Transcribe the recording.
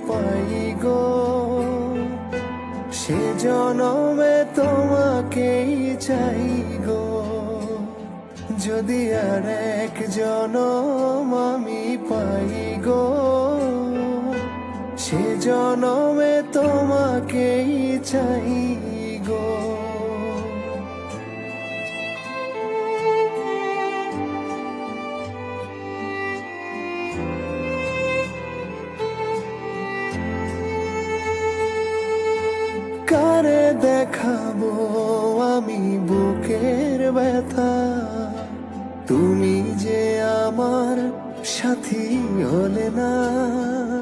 পাই গো, সে জনমে তোমাকেই চাই গো। যদি আর এক জনম আমি পাই গো, সে জনমে তোমাকেই চাই গো। কারে দেখাবো আমি বুকের ব্যথা, তুমি যে আমার সাথী হলে না।